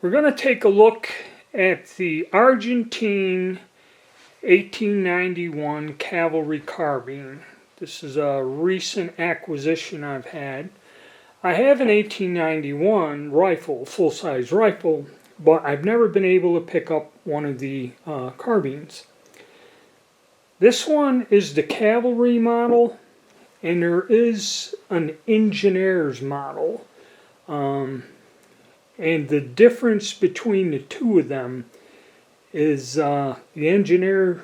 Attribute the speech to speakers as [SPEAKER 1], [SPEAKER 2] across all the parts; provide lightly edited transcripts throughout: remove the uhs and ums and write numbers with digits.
[SPEAKER 1] We're going to take a look at the Argentine 1891 Cavalry Carbine. This is a recent acquisition I've had. I have an 1891 rifle, full-size rifle, but I've never been able to pick up one of the carbines. This one is the Cavalry model, and there is an engineer's model. And the difference between the two of them is the engineer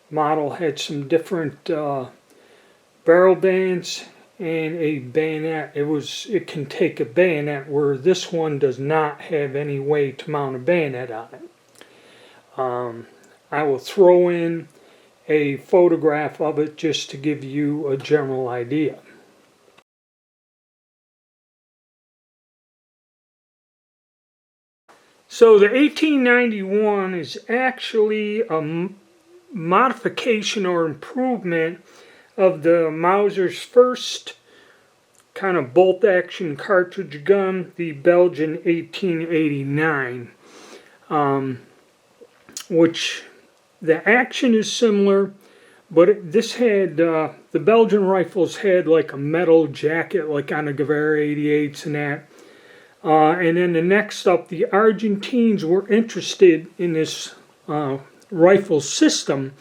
[SPEAKER 1] model had some different barrel bands and a bayonet. It can take a bayonet, where this one does not have any way to mount a bayonet on it. I will throw in a photograph of it just to give you a general idea. So the 1891 is actually a modification or improvement of the Mauser's first kind of bolt-action cartridge gun, the Belgian 1889, which the action is similar, but this had, the Belgian rifles had like a metal jacket like on the Cavalry 88s and that. And then the next up, the Argentines were interested in this rifle system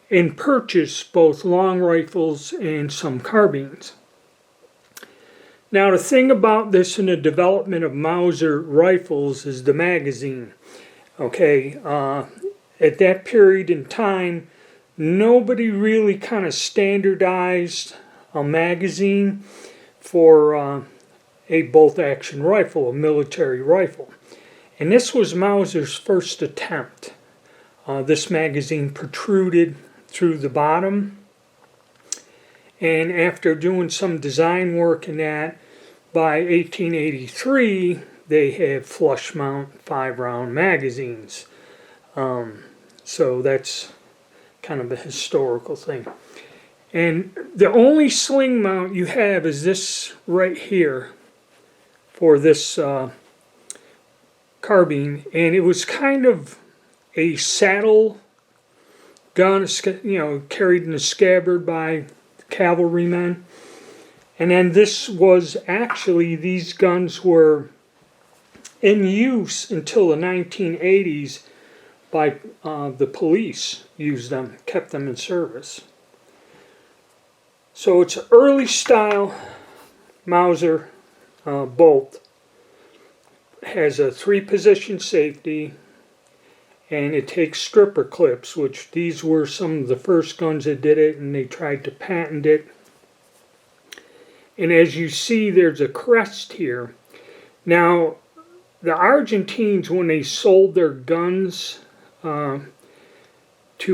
[SPEAKER 1] and purchased both long rifles and some carbines. Now the thing about this in the development of Mauser rifles is the magazine. Okay, at that period in time, nobody really kind of standardized a magazine for a bolt-action rifle, a military rifle. And this was Mauser's first attempt. This magazine protruded through the bottom, and after doing some design work in that, by 1883 they had flush mount 5-round magazines. So that's kind of a historical thing. And the only sling mount you have is this right here for this carbine, and it was kind of a saddle gun, you know, carried in a scabbard by cavalrymen. And then this was actually, these guns were in use until the 1980s by the police used them, kept them in service. So it's early style Mauser bolt. Has a 3-position safety, and it takes stripper clips, which these were some of the first guns that did it, and they tried to patent it. And as you see, there's a crest here. Now the Argentines, when they sold their guns to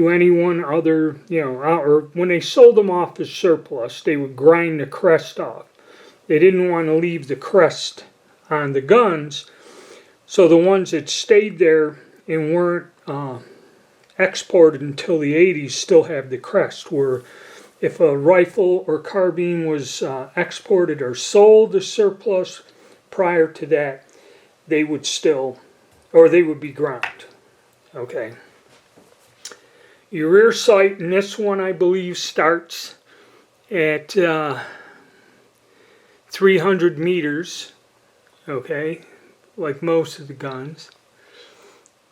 [SPEAKER 1] anyone other, you know, or when they sold them off as surplus, they would grind the crest off. They didn't want to leave the crest on the guns, so the ones that stayed there and weren't exported until the 80s still have the crest, where if a rifle or carbine was exported or sold as surplus prior to that, they would still, or they would be ground. Okay. Your rear sight in this one, I believe, starts at 300 meters, okay, like most of the guns.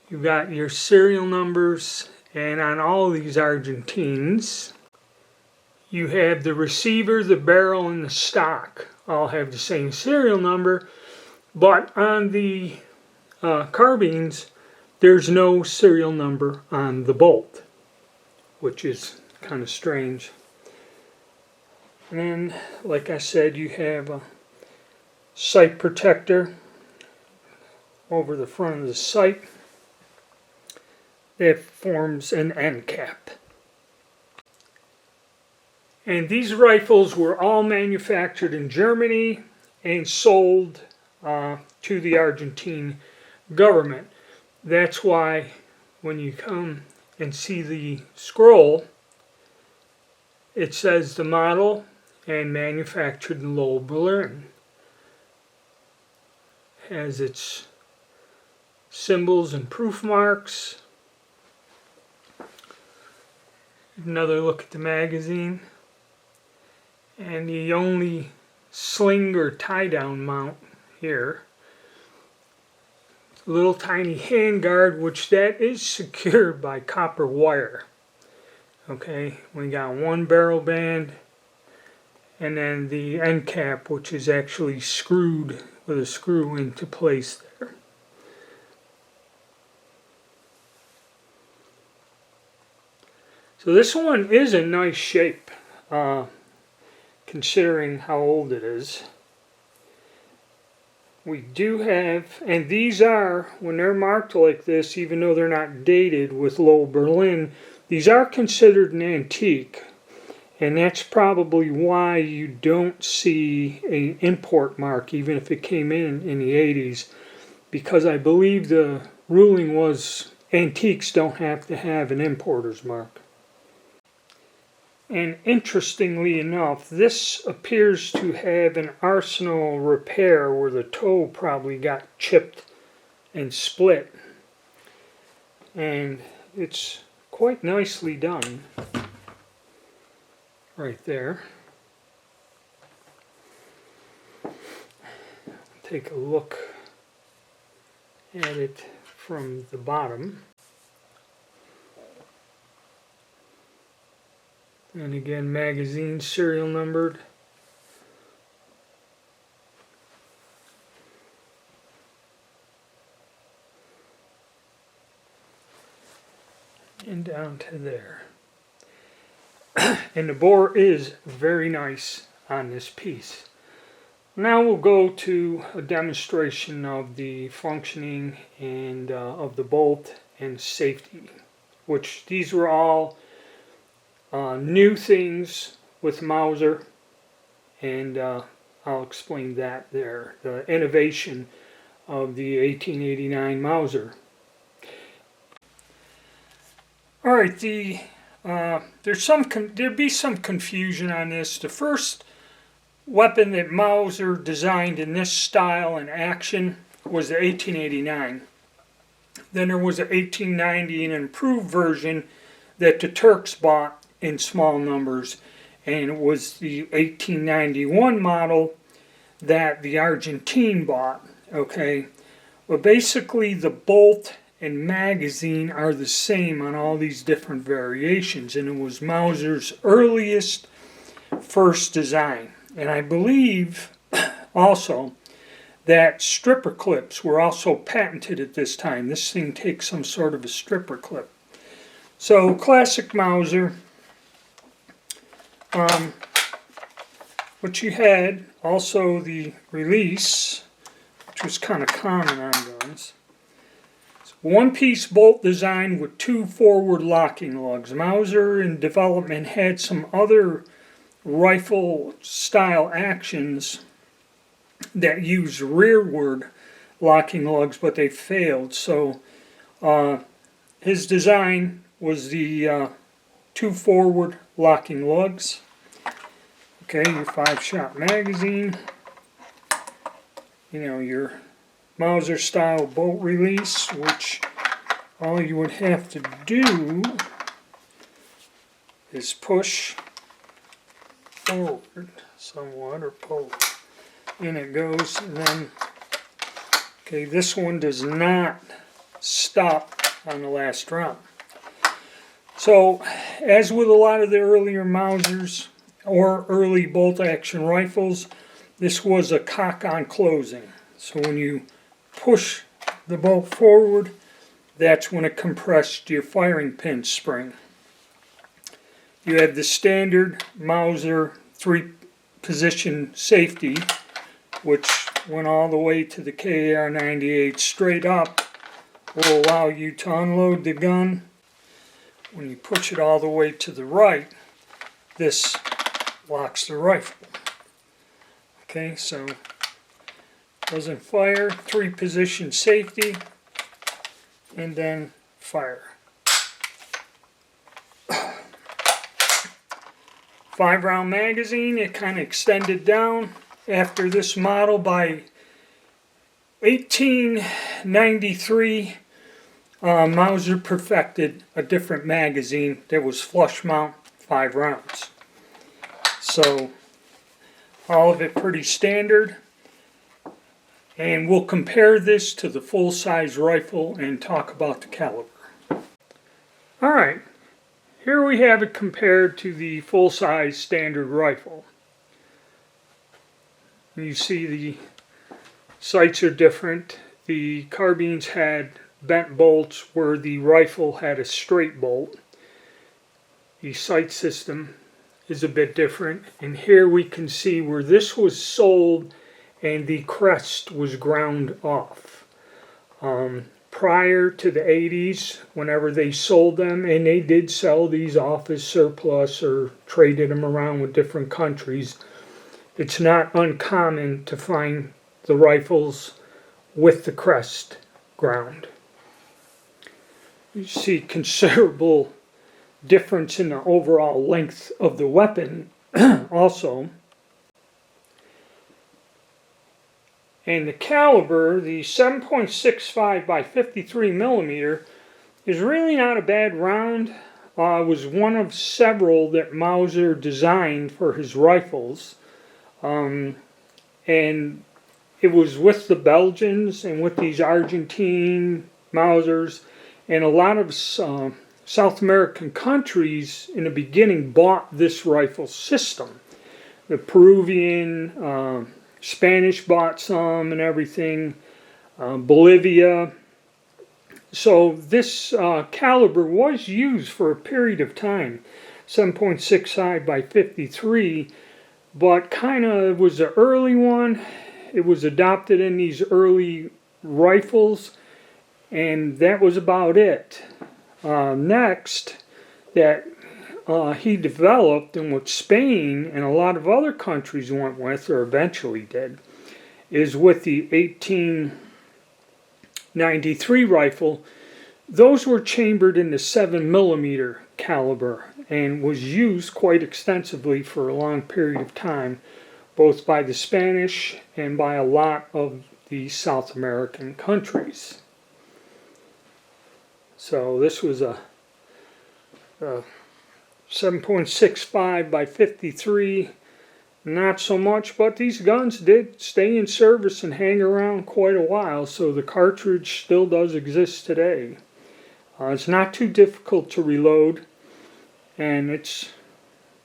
[SPEAKER 1] You've got your serial numbers, and on all these Argentines, you have the receiver, the barrel, and the stock all have the same serial number, but on the carbines, there's no serial number on the bolt, which is kind of strange. And then, like I said, you have a sight protector over the front of the sight that forms an end cap. And these rifles were all manufactured in Germany and sold to the Argentine government. That's why when you come and see the scroll, it says the model and manufactured in Lowell, Berlin. Has its symbols and proof marks. Another look at the magazine. And the only sling or tie down mount here. A little tiny handguard, which that is secured by copper wire. Okay, we got one barrel band, and then the end cap, which is actually screwed with a screw into place there. So this one is in nice shape, considering how old it is. We do have, and these are, when they're marked like this, even though they're not dated with Low Berlin, these are considered an antique. And that's probably why you don't see an import mark, even if it came in the 80s. Because I believe the ruling was antiques don't have to have an importer's mark. And interestingly enough, this appears to have an arsenal repair where the toe probably got chipped and split. And it's quite nicely done right there. Take a look at it from the bottom. And again, magazine serial numbered. And down to there. And the bore is very nice on this piece. Now we'll go to a demonstration of the functioning and of the bolt and safety, which these were all new things with Mauser, and I'll explain that there. The innovation of the 1889 Mauser. All right, there'd be some confusion on this. The first weapon that Mauser designed in this style and action was the 1889. Then there was an 1890, an improved version that the Turks bought in small numbers, and it was the 1891 model that the Argentine bought. Okay, but basically the bolt and magazine are the same on all these different variations, and it was Mauser's earliest first design. And I believe also that stripper clips were also patented at this time. This thing takes some sort of a stripper clip. So classic Mauser. What you had also the release, which was kind of common on guns. One-piece bolt design with two forward locking lugs. Mauser in development had some other rifle-style actions that used rearward locking lugs, but they failed. So his design was the two forward locking lugs. Okay, your 5-shot magazine. You know, your Mauser style bolt release, which all you would have to do is push forward somewhat or pull. In it goes, and then, okay, this one does not stop on the last round. So, as with a lot of the earlier Mausers or early bolt action rifles, this was a cock-on closing. So when you push the bolt forward, that's when it compressed your firing pin spring. You have the standard Mauser 3-position safety, which went all the way to the KAR-98 straight up, will allow you to unload the gun. When you push it all the way to the right, this locks the rifle. Okay, so doesn't fire, 3-position safety, and then fire. 5-round magazine. It kind of extended down after this model by 1893, Mauser perfected a different magazine that was flush mount, 5 rounds. So all of it pretty standard. And we'll compare this to the full-size rifle and talk about the caliber. Alright, here we have it compared to the full-size standard rifle. You see the sights are different. The carbines had bent bolts where the rifle had a straight bolt. The sight system is a bit different. And here we can see where this was sold and the crest was ground off. Prior to the 80s, whenever they sold them, and they did sell these off as surplus or traded them around with different countries, it's not uncommon to find the rifles with the crest ground. You see considerable difference in the overall length of the weapon also. And the caliber, the 7.65 by 53 millimeter, is really not a bad round. It was one of several that Mauser designed for his rifles. And it was with the Belgians and with these Argentine Mausers, and a lot of South American countries in the beginning bought this rifle system. The Peruvian, Spanish bought some and everything, Bolivia. So this caliber was used for a period of time, 7.65 by 53, but kind of was the early one. It was adopted in these early rifles, and that was about it. Next, that he developed, and what Spain and a lot of other countries went with, or eventually did, is with the 1893 rifle. Those were chambered in the 7 millimeter caliber and was used quite extensively for a long period of time, both by the Spanish and by a lot of the South American countries. So this was a 7.65 by 53, not so much, but these guns did stay in service and hang around quite a while, so the cartridge still does exist today. It's not too difficult to reload, and it's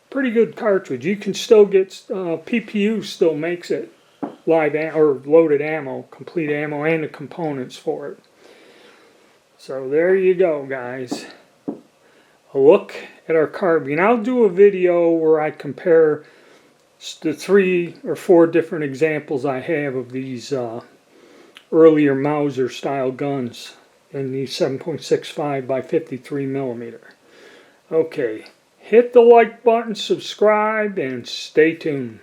[SPEAKER 1] pretty good cartridge. You can still get, PPU still makes it live or loaded ammo, complete ammo, and the components for it. So there you go, guys. A look at our carbine. I'll do a video where I compare the 3 or 4 different examples I have of these earlier Mauser style guns in the 7.65 by 53 millimeter. Okay, hit the like button, subscribe, and stay tuned.